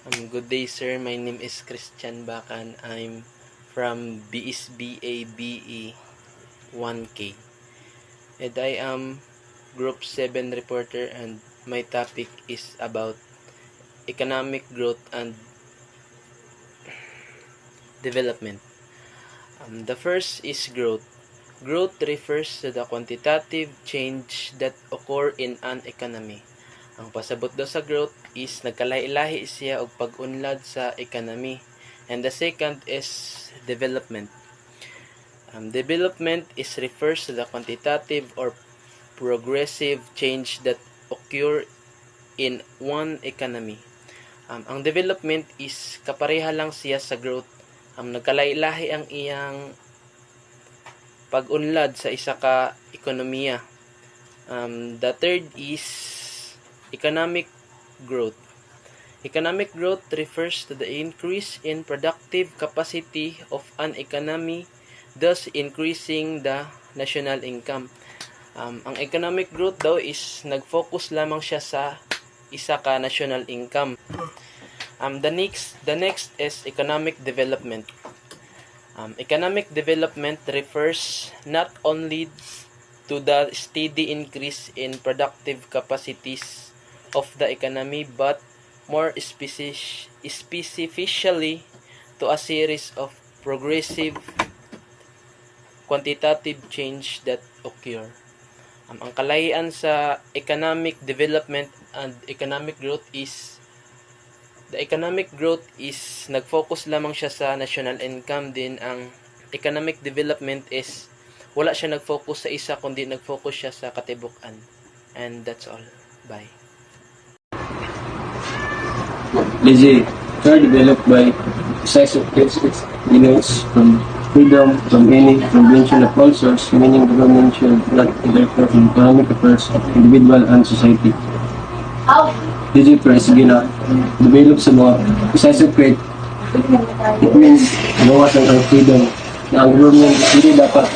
Good day, sir. My name is Christian Bacan. I'm from BSBA BE 1K. And I am Group 7 reporter, and my topic is about economic growth and development. The first is growth. Growth refers to the quantitative change that occur in an economy. Ang pasabot daw sa growth is nagkalahi-lahi siya og pag-unlad sa economy. And the second is development. Development is refers to the quantitative or progressive change that occur in one economy. Ang development is kapareha lang siya sa growth. Nagkalahi-lahi ang iyang pag-unlad sa isa ka ekonomiya. The third is economic growth. Economic growth refers to the increase in productive capacity of an economy, thus increasing the national income. Ang economic growth daw is nag-focus lamang siya sa isa ka national income. The next is economic development. Economic development refers not only to the steady increase in productive capacities of the economy, but more specifically to a series of progressive quantitative change that occur. Ang kalahian sa economic development and economic growth is the economic growth is nag-focus lamang siya sa national income, din ang economic development is wala siya nag-focus sa isa kundi nag-focus siya sa katibukan. And that's all. Bye. Leisure are developed by exercise of principles denotes from freedom from any convention of all sorts, meaning the government should not interfere in economic affairs of individual and society. Leisure press gina develop sa mga excessive rate. It means bawasan ang freedom na ang government hindi dapat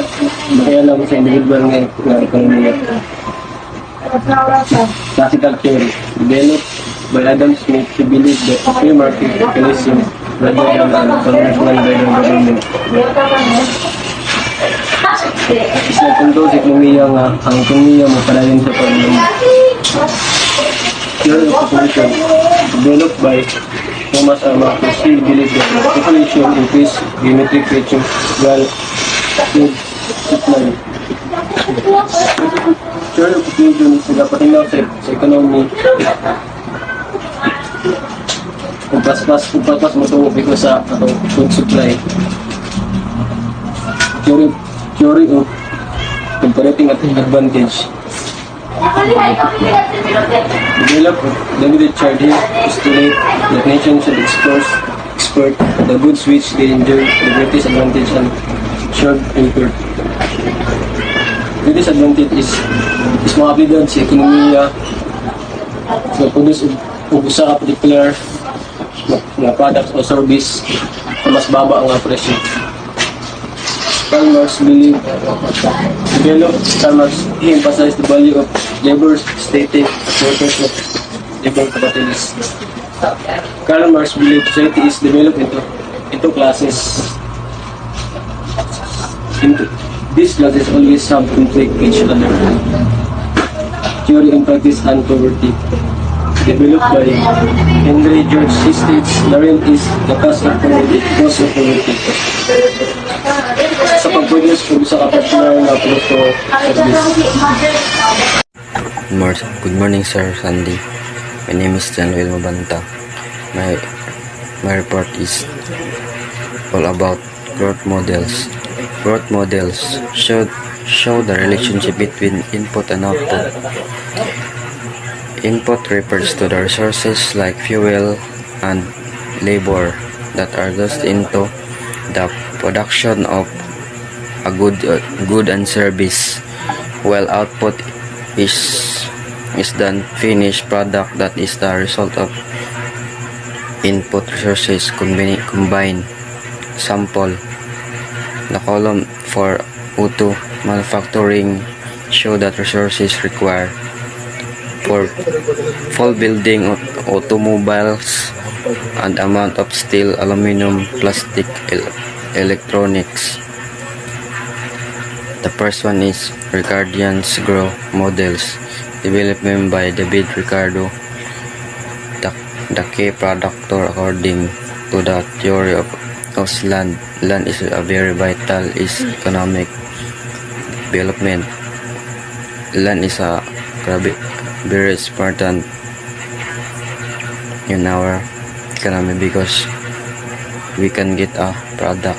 makialam sa individual nga ekonomiya. Classical theory developed by Adam Smith to believe that free market mechanism rather than an conventional by the government. Isa kung sa ekonomiya nga ang ekonomiya magpadayon sa pag-ulam. Theory of population developed by Thomas R. Malthus. He believed that population increase geometric ratio while food supply. Theory of population is nagapatinaw sa economy. Kung paspas mo ito because sa food supply. Theory of comparative advantage. Develop David Richard Hill postulate that nations should export the goods which they enjoy the greatest advantage and short import. The disadvantage is mga abilidad sa ekonomiya na produce o usa ka particular na products o service na mas baba ang presyo. Karl Marx believed he emphasized the value of labor static workers of labor capitalists. Karl Marx believed society is developed into classes. These classes always have conflict with each other. Theory and practice and poverty. Developed by Henry George, he states the rent is the cost of poverty. Sa pag-produce kung sa kapatid na produkto service. Good morning, Sir Sandy. My name is Januel Mabanta. My report is all about growth models. Growth models show the relationship between input and output. Input refers to the resources like fuel and labor that are used into the production of a good and service, while output is the finished product that is the result of input resources combined. Sample: the column for auto manufacturing show that resources required for full building of automobiles and amount of steel, aluminum, plastic, electronics. The first one is Ricardian's Grow models, development by David Ricardo, the key productor according to the theory of land. Land is a very vital is economic development. Land is a very important in our economy because we can get a product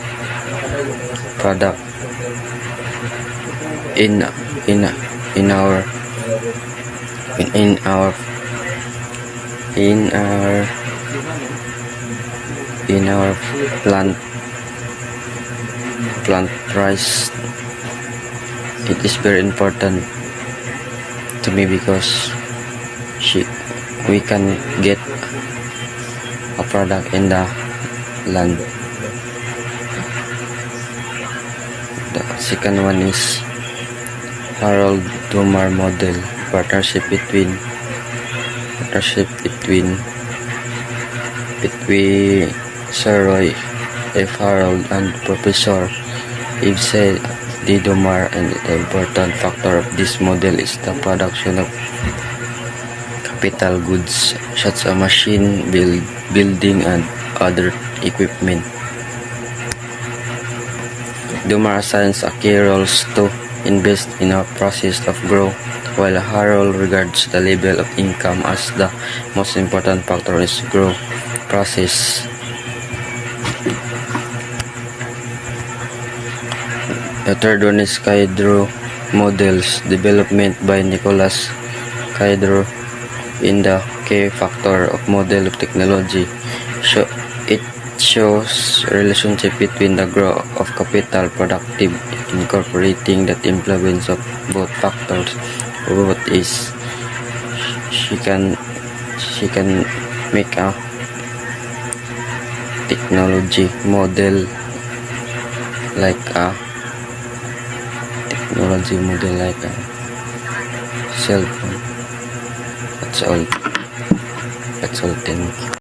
in our plant price. It is very important to me because we can get a product in the land. The second one is Harold Dumar model, partnership between Sir Roy F. Harold and Professor Yves D. Dumar, and the important factor of this model is the production of capital goods such as machine, building, and other equipment. Dumar assigns a key roles to invest in a process of growth, while Harold regards the level of income as the most important factor in growth process. The third one is Kydro models, development by Nicholas Kydro in the key factor of model of technology. It shows relationship between the growth of capital productive, incorporating the influence of both factors. Both is she can make a technology model like a cell phone. That's all. Thank you.